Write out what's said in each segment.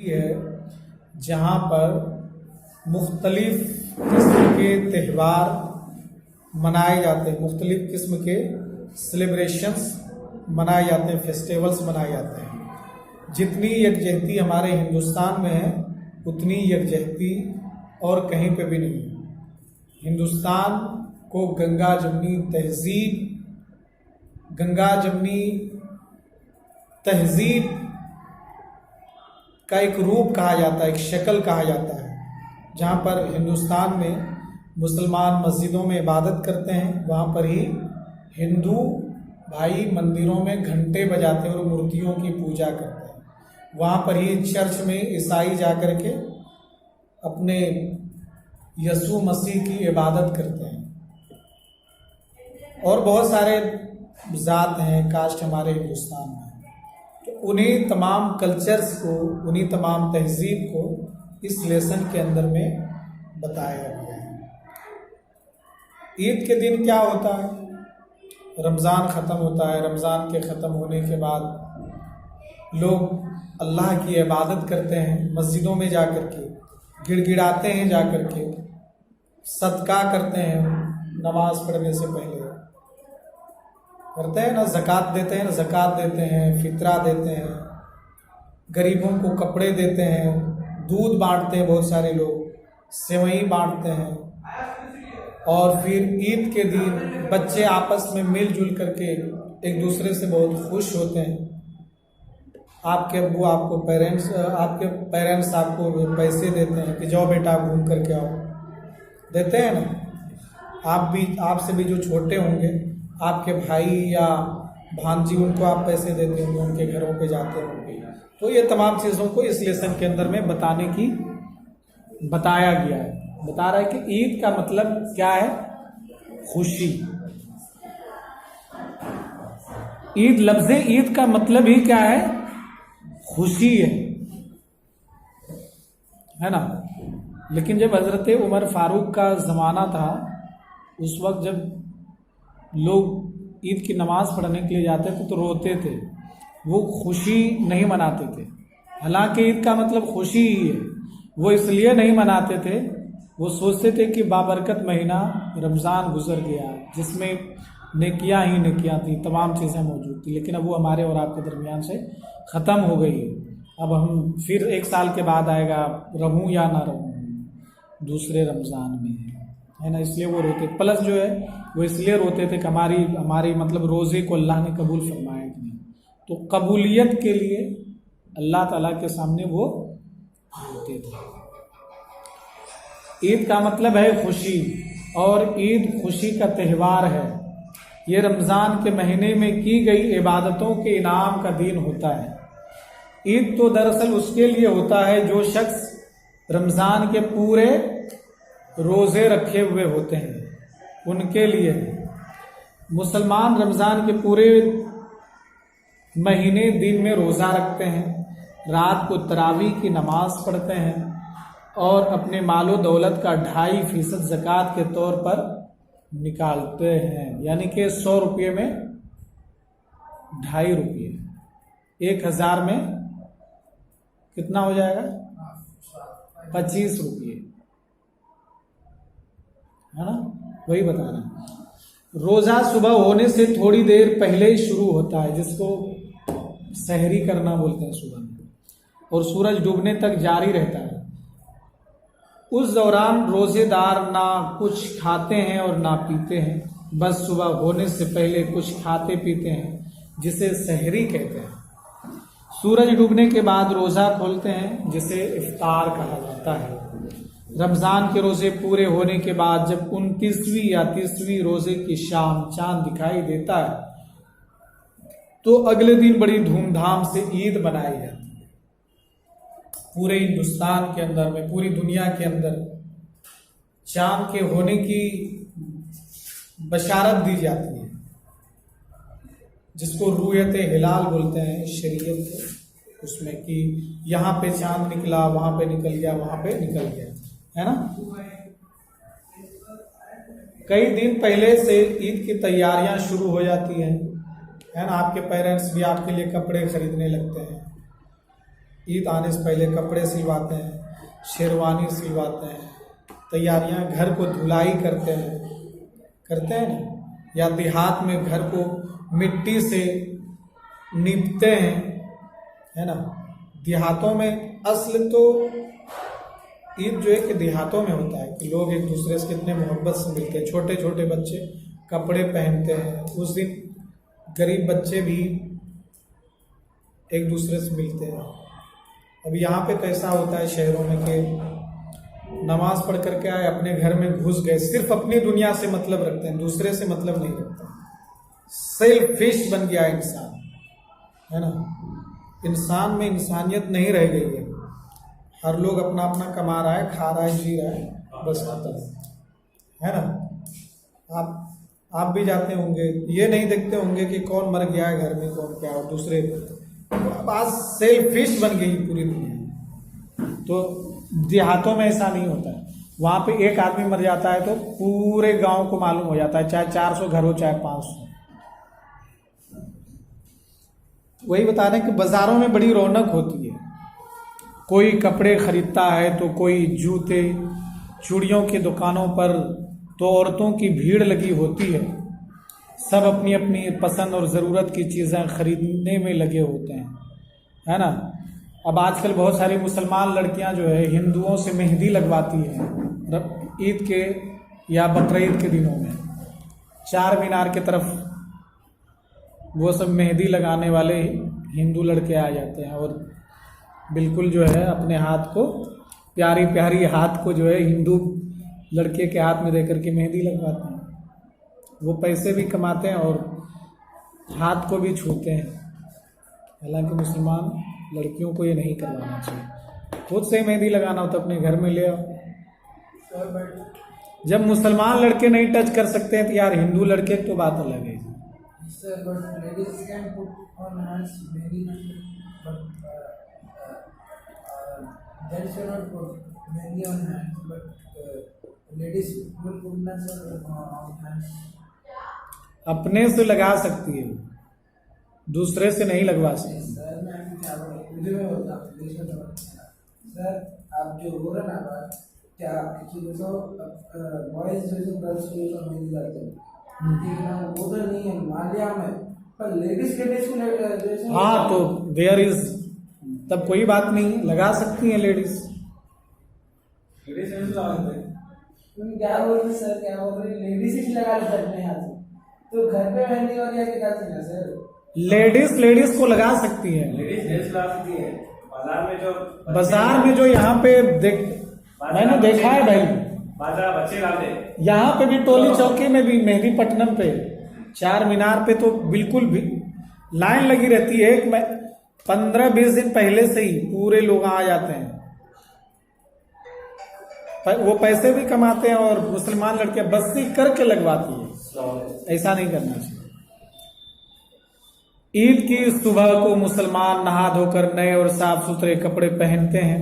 है जहाँ पर मुख्तलिफ किस्म के त्यौहार मनाए जाते हैं, मुख्तलिफ किस्म के सेलिब्रेशंस मनाए जाते हैं, फेस्टिवल्स मनाए जाते हैं। जितनी यकजहती हमारे हिंदुस्तान में है उतनी यकजहती और कहीं पे भी नहीं है। हिंदुस्तान को गंगा जमनी तहजीब का एक रूप कहा जाता है, एक शक्ल कहा जाता है। जहाँ पर हिंदुस्तान में मुसलमान मस्जिदों में इबादत करते हैं, वहाँ पर ही हिंदू भाई मंदिरों में घंटे बजाते हैं और मूर्तियों की पूजा करते हैं। वहाँ पर ही चर्च में ईसाई जा कर के अपने यसु मसीह की इबादत करते हैं। और बहुत सारे ज़ात हैं, कास्ट हमारे हिंदुस्तान में, तो उन्हीं तमाम कल्चर्स को, उन्हीं तमाम तहजीब को इस लेसन के अंदर में बताया गया है। ईद के दिन क्या होता है? रमज़ान ख़त्म होता है। रमज़ान के ख़त्म होने के बाद लोग अल्लाह की इबादत करते हैं, मस्जिदों में जा कर के गिड़गिड़ाते हैं, जा कर के सदका करते हैं, नमाज पढ़ने से पहले करते हैं ना, ज़कात देते हैं, ज़कात देते हैं, फितरा देते हैं, गरीबों को कपड़े देते हैं, दूध बांटते हैं, बहुत सारे लोग सेवई बांटते हैं। और फिर ईद के दिन बच्चे आपस में मिलजुल करके एक दूसरे से बहुत खुश होते हैं। आपके अब्बू आपको आपके पेरेंट्स आपको पैसे देते हैं कि जाओ बेटा घूम करके आओ, देते हैं ना। आपसे भी जो छोटे होंगे, आपके भाई या भांजी, उनको आप पैसे देते होंगे, उनके घरों पे जाते होंगे। तो ये तमाम चीज़ों को इस लेसन के अंदर में बताया गया है। बता रहा है कि ईद का मतलब क्या है? खुशी। लफ्ज़े ईद का मतलब ही क्या है? खुशी है ना। लेकिन जब हजरत उमर फारूक का ज़माना था, उस वक्त जब लोग ईद की नमाज पढ़ने के लिए जाते थे तो रोते थे, वो खुशी नहीं मनाते थे। हालांकि ईद का मतलब खुशी ही है। वो इसलिए नहीं मनाते थे, वो सोचते थे कि बाबरकत महीना रमज़ान गुजर गया, जिसमें नेकियां ही नेकियां थी, तमाम चीज़ें मौजूद थी। लेकिन अब वो हमारे और आपके दरमियान से ख़त्म हो गई है। अब हम फिर एक साल के बाद आएगा, रहूं या ना रहूं, दूसरे रमज़ान में, है ना। इसलिए वो रोते। प्लस जो है वो इसलिए रोते थे कि हमारी मतलब रोज़े को अल्लाह ने कबूल फरमाया कि नहीं। तो कबूलियत के लिए अल्लाह ताला के सामने वो रोते थे। ईद का मतलब है खुशी, और ईद खुशी का त्यौहार है। ये रमज़ान के महीने में की गई इबादतों के इनाम का दिन होता है। ईद तो दरअसल उसके लिए होता है जो शख्स रमज़ान के पूरे रोज़े रखे हुए होते हैं, उनके लिए। मुसलमान रमज़ान के पूरे महीने दिन में रोज़ा रखते हैं, रात को तरावी की नमाज पढ़ते हैं और अपने मालो दौलत का 2.5% ज़कात के तौर पर निकालते हैं। यानी कि 100 रुपये में 2.5 रुपये, 1000 में कितना हो जाएगा? 25 रुपये, है ना। वही बता रहे हैं। रोज़ा सुबह होने से थोड़ी देर पहले ही शुरू होता है, जिसको सहरी करना बोलते हैं सुबह में, और सूरज डूबने तक जारी रहता है। उस दौरान रोज़ेदार ना कुछ खाते हैं और ना पीते हैं, बस सुबह होने से पहले कुछ खाते पीते हैं, जिसे सहरी कहते हैं। सूरज डूबने के बाद रोज़ा खोलते हैं, जिसे इफ्तार कहा जाता है। रमज़ान के रोज़े पूरे होने के बाद जब 29वीं या 30वीं रोज़े की शाम चांद दिखाई देता है, तो अगले दिन बड़ी धूमधाम से ईद मनाई जाती है। पूरे हिंदुस्तान के अंदर में, पूरी दुनिया के अंदर चांद के होने की बशारत दी जाती है, जिसको रुयत हिलाल बोलते हैं शरीयत के उसमें, कि यहाँ पे चांद निकला, वहां पे निकल गया, वहां पे निकल गया, है ना। कई दिन पहले से ईद की तैयारियां शुरू हो जाती हैं, है ना। आपके पेरेंट्स भी आपके लिए कपड़े खरीदने लगते हैं, ईद आने से पहले कपड़े सिलवाते हैं, शेरवानी सिलवाते हैं, तैयारियां, घर को धुलाई करते हैं ना, या देहात में घर को मिट्टी से नीपते हैं, है ना। देहातों में असल तो ईद जो है कि देहातों में होता है कि लोग एक दूसरे से कितने मोहब्बत से मिलते हैं। छोटे छोटे बच्चे कपड़े पहनते हैं, उस दिन गरीब बच्चे भी एक दूसरे से मिलते हैं। अब यहाँ पे कैसा होता है शहरों में कि नमाज पढ़ करके आए, अपने घर में घुस गए, सिर्फ अपनी दुनिया से मतलब रखते हैं, दूसरे से मतलब नहीं रखते। सेल्फिश बन गया इंसान, है ना। इंसान में इंसानियत नहीं रह गई है। हर लोग अपना अपना कमा रहा है, खा रहा है, जी रहा है, बस खत्म, है ना। आप भी जाते होंगे, ये नहीं देखते होंगे कि कौन मर गया है घर में, कौन क्या, और दूसरे आज सेल्फिश बन गई पूरी दुनिया। तो देहातों में ऐसा नहीं होता है। वहां पे एक आदमी मर जाता है तो पूरे गांव को मालूम हो जाता है, चाहे 400 घर हो चाहे 500। वही बता रहे हैं कि बाजारों में बड़ी रौनक होती है। कोई कपड़े खरीदता है तो कोई जूते, चूड़ियों की दुकानों पर तो औरतों की भीड़ लगी होती है। सब अपनी अपनी पसंद और ज़रूरत की चीज़ें खरीदने में लगे होते हैं, है ना। अब आजकल बहुत सारी मुसलमान लड़कियां जो है हिंदुओं से मेहंदी लगवाती हैं ईद के या बकरीद के दिनों में। चार मीनार की तरफ वो सब मेहंदी लगाने वाले हिंदू लड़के आ जाते हैं और बिल्कुल जो है अपने हाथ को, प्यारी प्यारी हाथ को जो है हिंदू लड़के के हाथ में दे करके मेहंदी लगवाते हैं। वो पैसे भी कमाते हैं और हाथ को भी छूते हैं। हालांकि मुसलमान लड़कियों को ये नहीं करवाना चाहिए। खुद से मेहंदी लगाना हो तो अपने घर में ले आओ। जब मुसलमान लड़के नहीं टच कर सकते हैं तो यार हिंदू लड़के तो बात अलग है। Sir, but ladies can put on hands mehndi, but gents cannot put mehndi on hands, but ladies will put themselves on hands. अपने से लगा सकती है, दूसरे से नहीं लगवा सकती। सर मैं आपको क्या बोलूं, में होता सर, आप जो बोल रहे ना क्या एक्चुअली तो बॉयज जो गर्ल्स जो मेहंदी करते हैं वो तो नहीं है माल्या में, पर लेडीज के ड्रेस में हाँ, तो देयर इज, तब कोई बात नहीं, लगा सकती हैं लेडीज। क्या बोल रहे सर, क्या बोल रहे, लेडीज ही लगा लेते अपने हाथ से, तो घर पे मेहंदी और या क्या करते हैं सर। लेडीज को लगा सकती है, लेडीज ड्रेस लगा सकती है। बाजार में जो यहाँ पे मैंने देखा है भाई, बच्चे लाते, यहाँ पे भी टोली चौकी में भी मेहंदी पट्टनम पे चार मीनार पे तो बिल्कुल भी लाइन लगी रहती है। 15-20 दिन पहले से ही पूरे लोग आ जाते हैं। वो पैसे भी कमाते हैं और मुसलमान लड़कियां बस्ती करके लगवाती है। ऐसा नहीं करना चाहिए। ईद की सुबह को मुसलमान नहा धोकर नए और साफ सुथरे कपड़े पहनते हैं,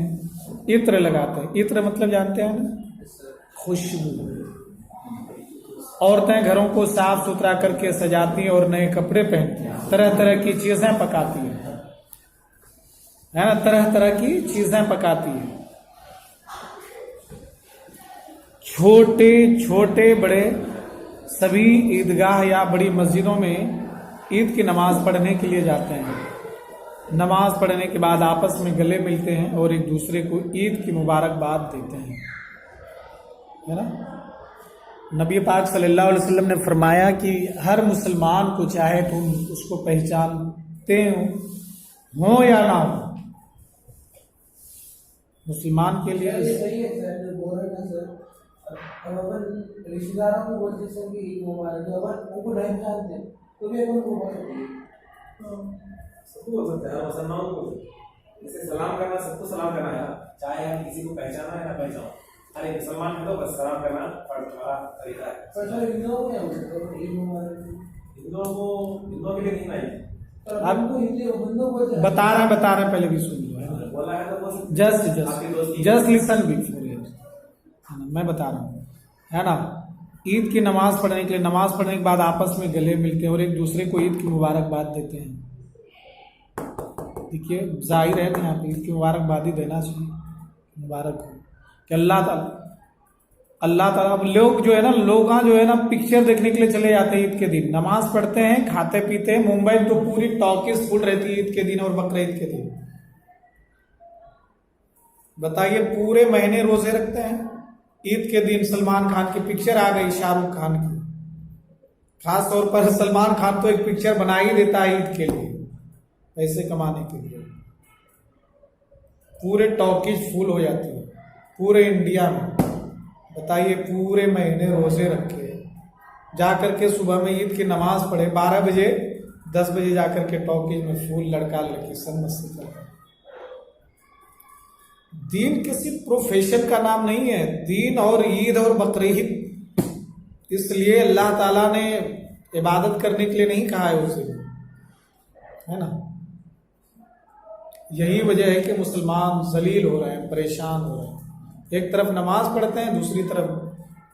इत्र लगाते हैं। इत्र मतलब जानते हैं ना, खुशबू। औरतें घरों को साफ सुथरा करके सजाती हैं और नए कपड़े पहनती हैं, तरह तरह की चीजें पकाती हैं, है ना, तरह तरह की चीजें पकाती हैं। छोटे छोटे बड़े सभी ईदगाह या बड़ी मस्जिदों में ईद की नमाज पढ़ने के लिए जाते हैं। नमाज पढ़ने के बाद आपस में गले मिलते हैं और एक दूसरे को ईद की मुबारकबाद देते हैं, है ना। नबी पाक सल्लल्लाहु अलैहि वसल्लम ने फरमाया कि हर मुसलमान को चाहे तुम उसको पहचानते हो या ना हो, मुसलमान के लिए सही है सर, जो बोल रहे हैं सर। अब अपन रिश्तेदारों को बोलते सर कि ईद मुबारक, जो अपन उनको नहीं जानते तो भी अपन को बोल सकते हैं, सबको बोल सकते हैं। मुसलमानों को जैसे सलाम करना, सबको सलाम करना है, चाहे हम किसी को पहचाना है ना पहचानो। अरे मुसलमान है तो बस सलाम करना बड़ा तरीका है। पर सर हिंदुओं को क्या बोलते हैं ईद मुबारक? हिंदुओं के लिए नहीं भाई, आपको हिंदू बोलते हैं। बता रहे हैं, पहले भी सुन लो, बोला है तो बस जस्ट लिसन बिफोर इट, मैं बता रहा हूँ, है ना। ईद की नमाज पढ़ने के लिए, नमाज पढ़ने के बाद आपस में गले मिलते हैं और एक दूसरे को ईद की मुबारकबाद देते हैं। देखिए जाहिर है ना, यहाँ पे ईद की मुबारकबादी देना चाहिए, मुबारक हो कि अल्लाह ताला। अब लोग जो है ना, लोग जो है ना पिक्चर देखने के लिए चले जाते हैं ईद के दिन, नमाज पढ़ते हैं, खाते पीते हैं। मुंबई में तो पूरी टॉकीज फुल रहती है ईद के दिन और बकरीद के दिन। बताइए, पूरे महीने रोजे रखते हैं, ईद के दिन सलमान खान की पिक्चर आ गई, शाहरुख खान की। खास तौर पर सलमान खान तो एक पिक्चर बना ही देता है ईद के लिए, पैसे कमाने के लिए। पूरे टॉकीज फुल हो जाती है पूरे इंडिया में। बताइए, पूरे महीने रोजे रखे, जाकर के सुबह में ईद की नमाज पढ़े, 12 बजे 10 बजे जाकर के टॉकीज में फूल लड़का लड़की सब मस्ती करते हैं। दीन किसी प्रोफेशन का नाम नहीं है, दीन और ईद और बकरीद इसलिए अल्लाह ताला ने इबादत करने के लिए नहीं कहा है उसे, है ना। यही वजह है कि मुसलमान जलील हो रहे हैं, परेशान हो रहे हैं। एक तरफ नमाज पढ़ते हैं, दूसरी तरफ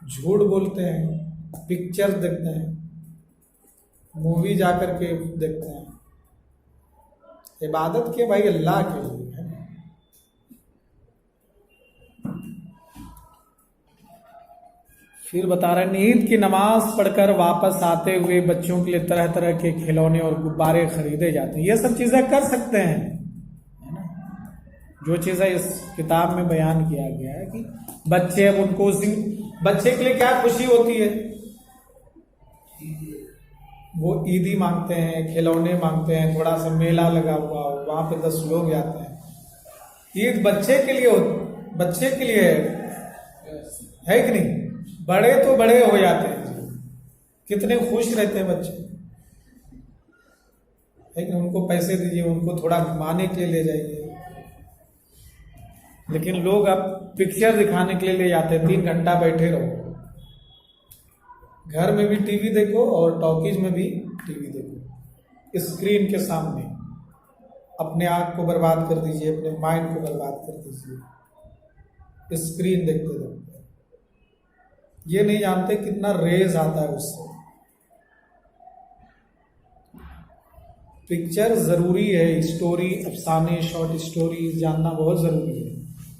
झूठ बोलते हैं, पिक्चर देखते हैं, मूवी जाकर के देखते हैं। इबादत के भाई अल्लाह के लिए है। फिर बता रहे हैं, ईद की नमाज पढ़कर वापस आते हुए बच्चों के लिए तरह तरह के खिलौने और गुब्बारे खरीदे जाते हैं। ये सब चीजें कर सकते हैं, है ना। जो चीजें इस किताब में बयान किया गया है कि बच्चे, अब उनको बच्चे के लिए क्या खुशी होती है, वो ईदी मांगते हैं, खिलौने मांगते हैं, थोड़ा सा मेला लगा हुआ हो, वहां पे 10 लोग जाते हैं। ईद बच्चे के लिए है कि नहीं। बड़े तो बड़े हो जाते हैं, कितने खुश रहते हैं बच्चे, लेकिन उनको पैसे दीजिए, उनको थोड़ा घुमाने के लिए ले जाइए। लेकिन लोग अब पिक्चर दिखाने के लिए ले जाते हैं, 3 घंटा बैठे रहो, घर में भी टीवी देखो और टॉकीज में भी टीवी देखो, स्क्रीन के सामने। अपने आंख को बर्बाद कर दीजिए, अपने माइंड को बर्बाद कर दीजिए स्क्रीन देखते देखते। ये नहीं जानते कितना रेज आता है उससे। पिक्चर जरूरी है, स्टोरी, अफसाने, शॉर्ट स्टोरी जानना बहुत जरूरी है,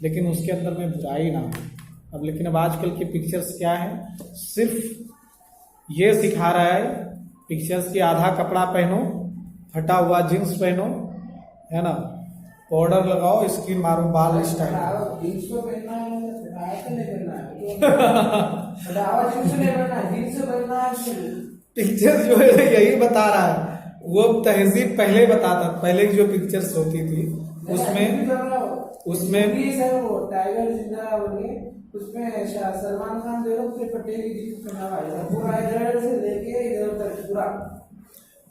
लेकिन उसके अंदर में बुराई ना हो। लेकिन अब आजकल की पिक्चर्स क्या है, सिर्फ ये सिखा रहा है पिक्चर्स की, आधा कपड़ा पहनो, फटा हुआ जींस पहनो, है ना, पाउडर लगाओ, स्किन मारो, बाल स्टाइल। पिक्चर जो है यही बता रहा है, वो तहजीब पहले बताता, पहले की जो पिक्चर्स होती थी उसमें टाइगर जिंदा उसमें सलमान खान जो है पटेल की पूरा इधर से लेके इधर तक पूरा।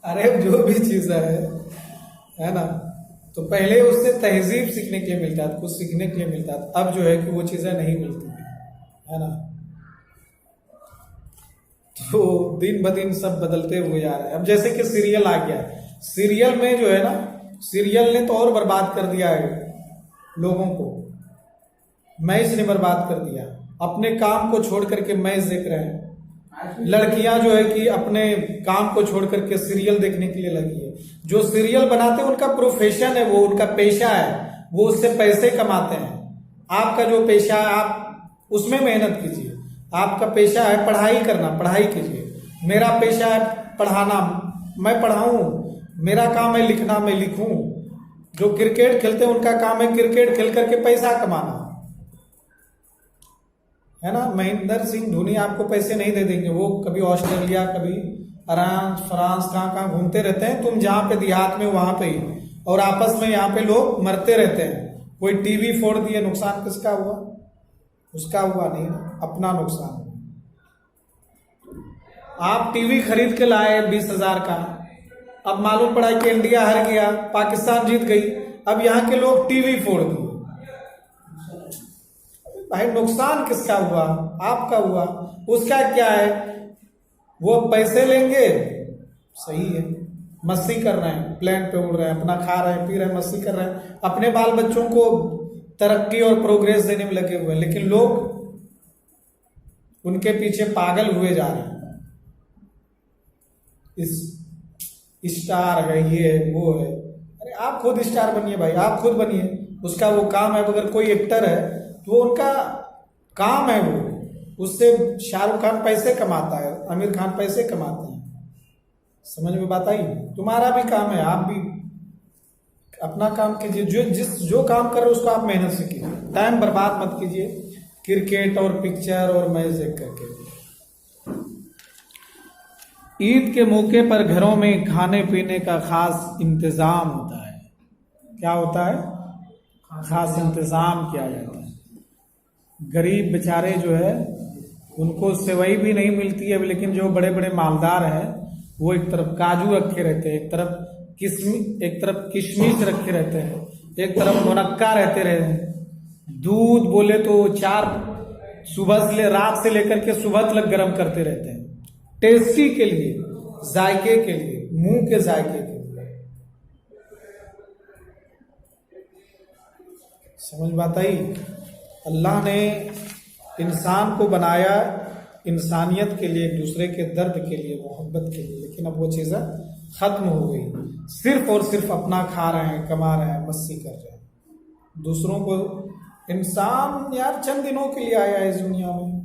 अरे जो भी चीज है ना, तो पहले उससे तहजीब सीखने के लिए मिलता था, कुछ सीखने के लिए मिलता था। अब जो है कि वो चीजें नहीं मिलती, है ना। तो दिन ब दिन सब बदलते हुए जा रहे हैं। अब जैसे कि सीरियल आ गया, सीरियल में जो है ना, सीरियल ने तो और बर्बाद कर दिया है लोगों को, मैच ने बर्बाद कर दिया। अपने काम को छोड़ करके मैच देख रहे हैं। लड़कियां जो है कि अपने काम को छोड़ करके सीरियल देखने के लिए लगी है। जो सीरियल बनाते हैं उनका प्रोफेशन है, वो उनका पेशा है, वो उससे पैसे कमाते हैं। आपका जो पेशा है आप उसमें मेहनत कीजिए। आपका पेशा है पढ़ाई करना, पढ़ाई कीजिए। मेरा पेशा है पढ़ाना, मैं पढ़ाऊं। मेरा काम है लिखना, मैं लिखूं। जो क्रिकेट खेलते हैं उनका काम है क्रिकेट खेल करके पैसा कमाना, है ना। महेंद्र सिंह धोनी आपको पैसे नहीं दे देंगे, वो कभी ऑस्ट्रेलिया, कभी फ्रांस, कहाँ घूमते रहते हैं। तुम जहाँ पे देहात में वहां पे ही, और आपस में यहाँ पे लोग मरते रहते हैं। कोई टीवी फोड़ दिए, नुकसान किसका हुआ? उसका हुआ नहीं ना, अपना नुकसान। आप टीवी खरीद के लाए 20,000 का, अब मालूम पड़ा कि इंडिया हार गया, पाकिस्तान जीत गई, अब यहाँ के लोग टीवी फोड़ दिए। भाई नुकसान किसका हुआ? आपका हुआ। उसका क्या है, वो पैसे लेंगे, सही है, मस्ती कर रहे हैं, प्लेन पे उड़ रहे हैं, अपना खा रहे हैं, पी रहे हैं, मस्ती कर रहे हैं, अपने बाल बच्चों को तरक्की और प्रोग्रेस देने में लगे हुए हैं। लेकिन लोग उनके पीछे पागल हुए जा रहे हैं। इस स्टार है, ये है, वो है। अरे आप खुद स्टार बनिए भाई, आप खुद बनिए। उसका वो काम है, अगर कोई एक्टर है तो वो उनका काम है, वो उससे शाहरुख खान पैसे कमाता है, आमिर खान पैसे कमाते हैं। समझ में बात आई? तुम्हारा भी काम है, आप भी अपना काम कीजिए। जो काम कर रहे हो उसको आप मेहनत से कीजिए, टाइम बर्बाद मत कीजिए क्रिकेट और पिक्चर और मैच देख करके। ईद के मौके पर घरों में खाने पीने का खास इंतजाम होता है। क्या होता है? खास इंतजाम किया जाता है। गरीब बेचारे जो है उनको सेवई भी नहीं मिलती है, लेकिन जो बड़े बड़े मालदार हैं वो एक तरफ काजू रखे रहते हैं, एक तरफ किशमिश रखे रहते हैं, एक तरफ मुनक्का रहते रहे, दूध बोले तो 4 सुबह से रात से लेकर के सुबह तक गर्म करते रहते हैं, टेस्टी के लिए, जायके के लिए, मुंह के जायके के लिए। समझ बात आई? अल्लाह ने इंसान को बनाया इंसानियत के लिए, एक दूसरे के दर्द के लिए, मोहब्बत के लिए, लेकिन अब वो चीज़ें खत्म हो गई। सिर्फ और सिर्फ अपना खा रहे हैं, कमा रहे हैं, मस्ती कर रहे हैं। दूसरों को, इंसान यार चंद दिनों के लिए आया है इस दुनिया में।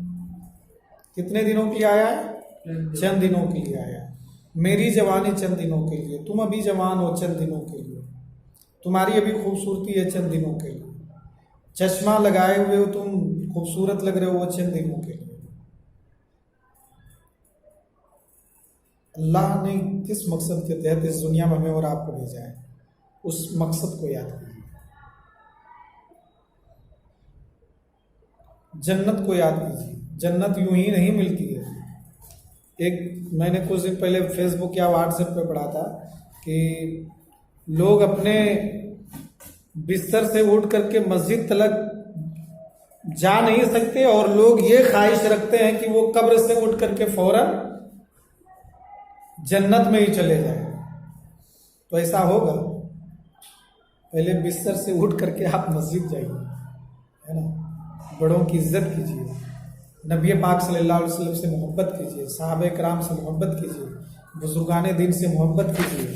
कितने दिनों के लिए आया है? चंद दिनों के लिए आया है। मेरी जवानी चंद दिनों के लिए, तुम अभी जवान हो चंद दिनों के लिए, तुम्हारी अभी खूबसूरती है चंद दिनों के लिए, चश्मा लगाए हुए हो तुम, खूबसूरत लग रहे हो, वो चंद दिनों के लिए। अल्लाह ने किस मकसद के तहत इस दुनिया में हमें और आपको भेजा है, उस मकसद को याद कीजिए। जन्नत को याद कीजिए। जन्नत यूं ही नहीं मिलती है। एक मैंने कुछ दिन पहले फेसबुक या व्हाट्सएप पे पढ़ा था कि लोग अपने बिस्तर से उठ करके मस्जिद तक जा नहीं सकते, और लोग ये ख्वाहिश रखते हैं कि वो कब्र से उठ करके फौरन जन्नत में ही चले जाए। तो ऐसा होगा? पहले बिस्तर से उठ करके आप मस्जिद जाइए, है ना? बड़ों की इज्जत कीजिए, नबी पाक सल्लल्लाहु अलैहि वसल्लम से मोहब्बत कीजिए, सहाबे कराम से मोहब्बत कीजिए, बुजुर्गाने दीन से मोहब्बत कीजिए,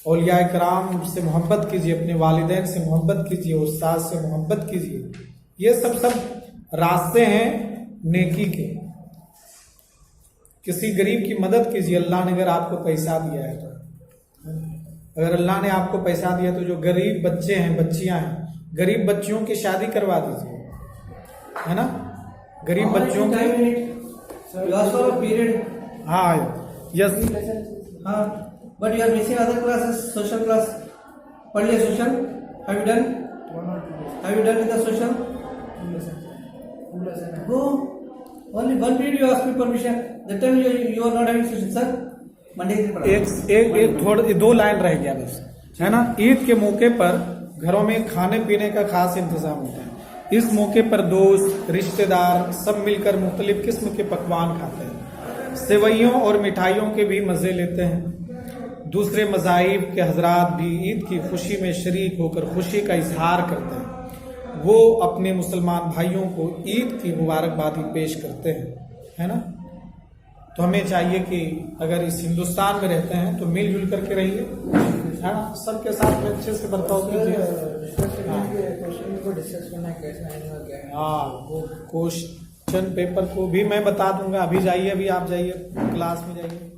औलिया कराम से मोहब्बत कीजिए, अपने वालिदैन से मोहब्बत कीजिए, उस्ताद से मोहब्बत कीजिए। ये सब रास्ते हैं नेकी के। किसी गरीब की मदद कीजिए। अल्लाह ने अगर आपको पैसा दिया है तो, अगर अल्लाह ने आपको पैसा दिया तो जो गरीब बच्चे हैं, बच्चियां हैं, गरीब बच्चियों की शादी करवा दीजिए, है ना? गरीब बच्चों की। हाँ, यस, हाँ, but you are missing other classes, social class. पढ़ लिया social? Have you done? Have you done with the social? Go. Only one period you ask me permission. That time you are not having social, sir. Monday से पढ़ा। एक थोड़ा 2 line रह गया बस, है ना? ईद के मौके पर घरों में खाने पीने का खास इंतजाम होता है। इस मौके पर दोस्त, रिश्तेदार सब मिलकर मुख्तलिफ किस्म के पकवान खाते हैं, सेवइयों और मिठाइयों के भी मज़े लेते हैं। दूसरे मज़ाहिब के हजरात भी ईद की खुशी में शरीक होकर खुशी का इजहार करते हैं। वो अपने मुसलमान भाइयों को ईद की मुबारकबादी पेश करते हैं, है ना? तो हमें चाहिए कि अगर इस हिंदुस्तान में रहते हैं तो मिलजुल करके रहिए, है ना? सबके साथ में अच्छे से बर्ताव कीजिए। हाँ, वो क्वेश्चन पेपर को भी मैं बता दूंगा। अभी जाइए, अभी आप जाइए क्लास में जाइए।